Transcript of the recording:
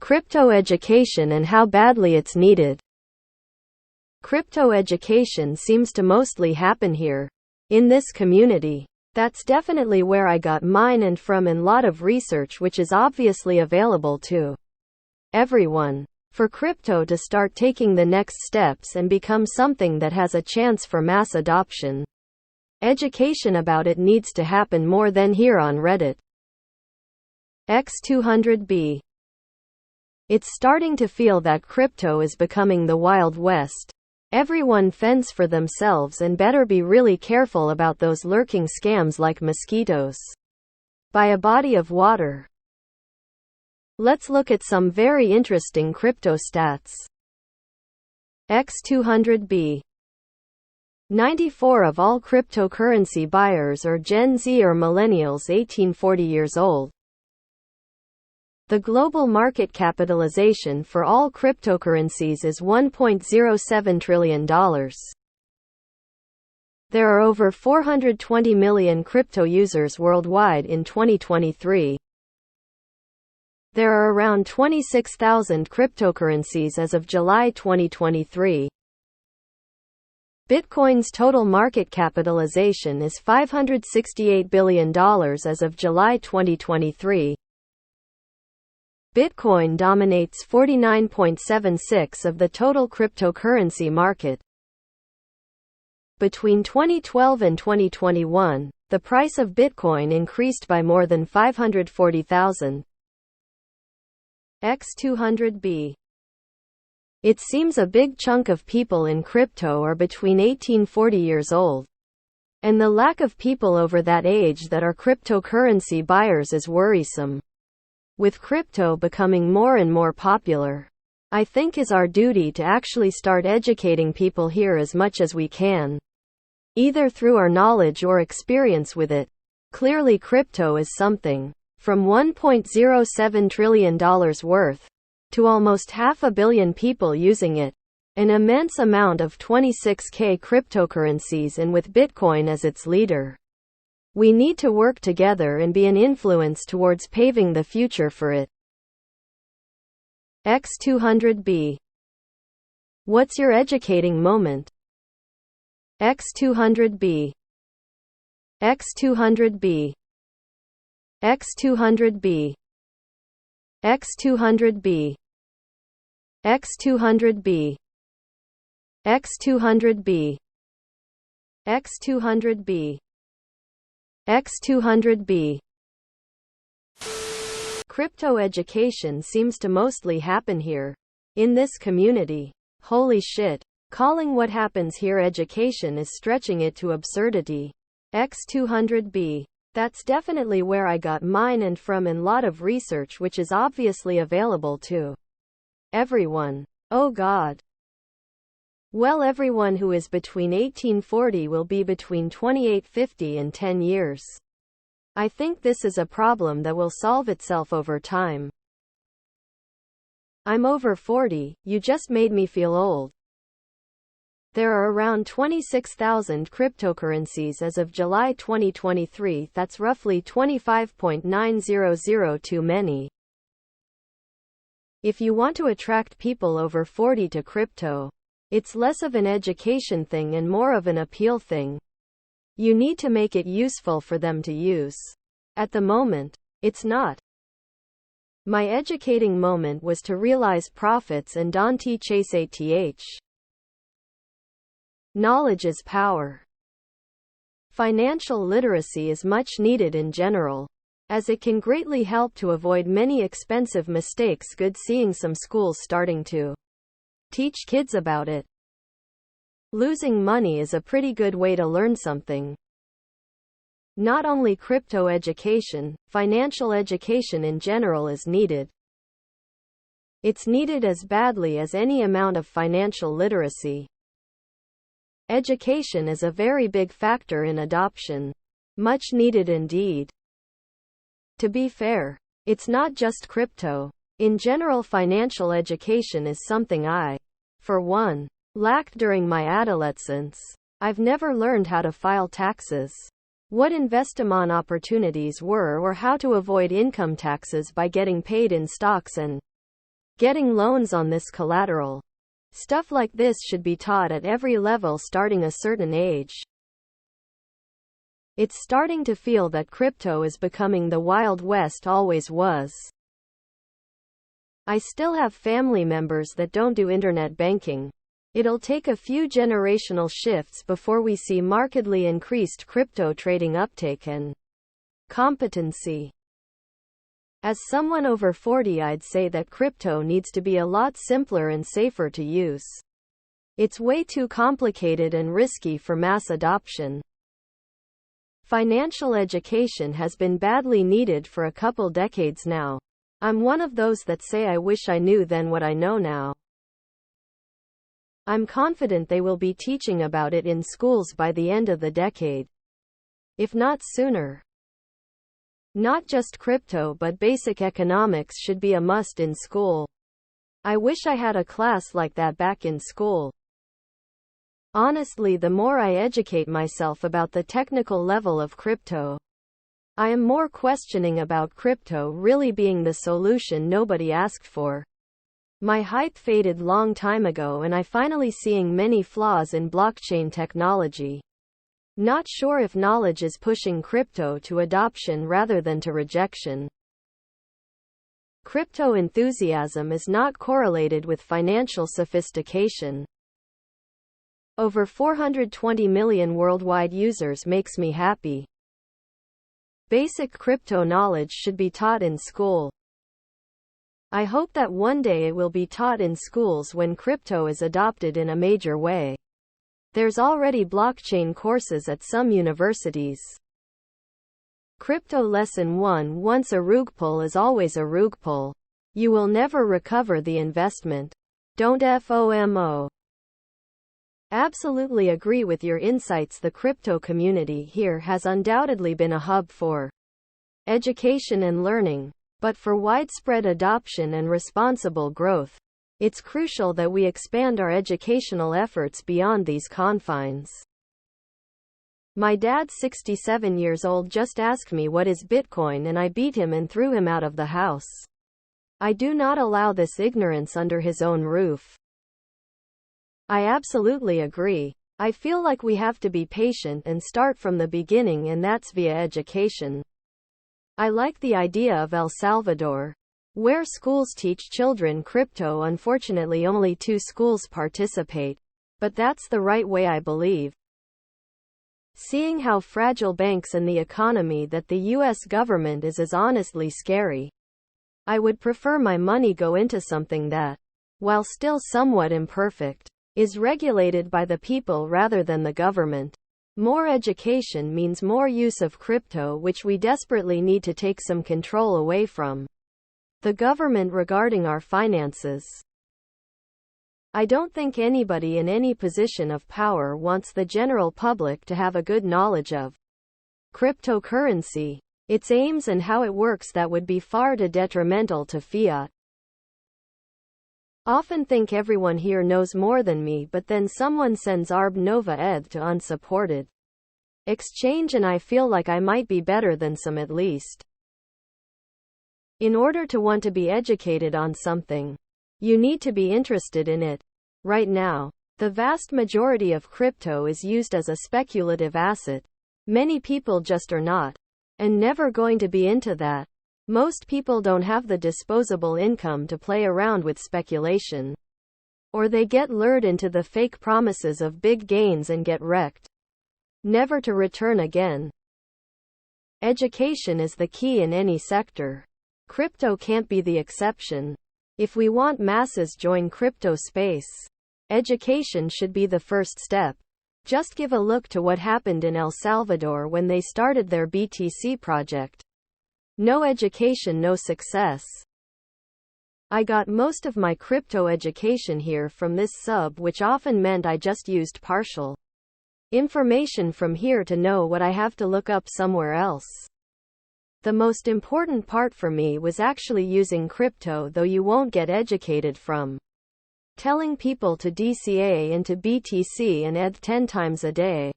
Crypto education and how badly it's needed. Crypto education seems to mostly happen here, in this community. That's definitely where I got mine and from, and lot of research which is obviously available to everyone. For crypto to start taking the next steps and become something that has a chance for mass adoption, education about it needs to happen more than here on Reddit. X200B. It's starting to feel that crypto is becoming the Wild West. Everyone fends for themselves and better be really careful about those lurking scams like mosquitoes by a body of water. Let's look at some very interesting crypto stats. X200B. 94 of all cryptocurrency buyers are Gen Z or millennials 18-40 years old. The global market capitalization for all cryptocurrencies is $1.07 trillion. There are over 420 million crypto users worldwide in 2023. There are around 26,000 cryptocurrencies as of July 2023. Bitcoin's total market capitalization is $568 billion as of July 2023. Bitcoin dominates 49.76% of the total cryptocurrency market. Between 2012 and 2021, the price of Bitcoin increased by more than 540,000. X200B. It seems a big chunk of people in crypto are between 18-40 years old. And the lack of people over that age that are cryptocurrency buyers is worrisome. With crypto becoming more and more popular, I think it's our duty to actually start educating people here as much as we can, either through our knowledge or experience with it. Clearly crypto is something. From $1.07 trillion worth to almost 500 million people using it, an immense amount of 26K cryptocurrencies, and with Bitcoin as its leader. We need to work together and be an influence towards paving the future for it. X200B. What's your educating moment? X200B. X200B. X200B. X200B. X200B. X200B. X200B. X200B. Crypto education seems to mostly happen here, in this community. Holy shit. Calling what happens here education is stretching it to absurdity. X200B. That's definitely where I got mine and from, and lot of research which is obviously available to everyone. Oh God. Well, everyone who is between 18-40 will be between 28-50 in 10 years. I think this is a problem that will solve itself over time. I'm over 40, you just made me feel old. There are around 26,000 cryptocurrencies as of July 2023, that's roughly 25.900 too many. If you want to attract people over 40 to crypto, it's less of an education thing and more of an appeal thing. You need to make it useful for them to use. At the moment, it's not. My educating moment was to realize profits and don't chase ATH. Knowledge is power. Financial literacy is much needed in general, as it can greatly help to avoid many expensive mistakes. Good seeing some schools starting to teach kids about it. Losing money is a pretty good way to learn something. Not only crypto education, financial education in general is needed. It's needed as badly as any amount of financial literacy. Education is a very big factor in adoption. Much needed indeed. To be fair, it's not just crypto. In general, financial education is something I, for one, lacked during my adolescence. I've never learned how to file taxes, what investment opportunities were, or how to avoid income taxes by getting paid in stocks and getting loans on this collateral. Stuff like this should be taught at every level starting a certain age. It's starting to feel that crypto is becoming the Wild West always was. I still have family members that don't do internet banking. It'll take a few generational shifts before we see markedly increased crypto trading uptake and competency. As someone over 40, I'd say that crypto needs to be a lot simpler and safer to use. It's way too complicated and risky for mass adoption. Financial education has been badly needed for a couple decades now. I'm one of those that say I wish I knew then what I know now. I'm confident they will be teaching about it in schools by the end of the decade, if not sooner. Not just crypto but basic economics should be a must in school. I wish I had a class like that back in school. Honestly, the more I educate myself about the technical level of crypto, I am more questioning about crypto really being the solution nobody asked for. My hype faded long time ago and I finally seeing many flaws in blockchain technology. Not sure if knowledge is pushing crypto to adoption rather than to rejection. Crypto enthusiasm is not correlated with financial sophistication. Over 420 million worldwide users makes me happy. Basic crypto knowledge should be taught in school. I hope that one day it will be taught in schools when crypto is adopted in a major way. There's already blockchain courses at some universities. Crypto Lesson 1: once a rug pull is always a rug pull. You will never recover the investment. Don't FOMO. Absolutely agree with your insights. The crypto community here has undoubtedly been a hub for education and learning, but for widespread adoption and responsible growth, it's crucial that we expand our educational efforts beyond these confines. My dad, 67 years old, just asked me what is Bitcoin and I beat him and threw him out of the house. I do not allow this ignorance under his own roof. I absolutely agree. I feel like we have to be patient and start from the beginning, and that's via education. I like the idea of El Salvador, where schools teach children crypto. Unfortunately, only 2 schools participate, but that's the right way, I believe. Seeing how fragile banks and the economy that the US government is honestly scary. I would prefer my money go into something that, while still somewhat imperfect, is regulated by the people rather than the government. More education means more use of crypto, which we desperately need to take some control away from the government regarding our finances. I don't think anybody in any position of power wants the general public to have a good knowledge of cryptocurrency, its aims and how it works. That would be far too detrimental to fiat. Often think everyone here knows more than me, but then someone sends Arb Nova Eth to unsupported exchange and I feel like I might be better than some at least. In order to want to be educated on something, you need to be interested in it. Right now, the vast majority of crypto is used as a speculative asset. Many people just are not, and never going to be into that. Most people don't have the disposable income to play around with speculation. Or they get lured into the fake promises of big gains and get wrecked, never to return again. Education is the key in any sector. Crypto can't be the exception. If we want masses join crypto space, education should be the first step. Just give a look to what happened in El Salvador when they started their BTC project. No education, no success. I got most of my crypto education here from this sub, which often meant I just used partial information from here to know what I have to look up somewhere else. The most important part for me was actually using crypto, though you won't get educated from telling people to DCA into BTC and ETH 10 times a day.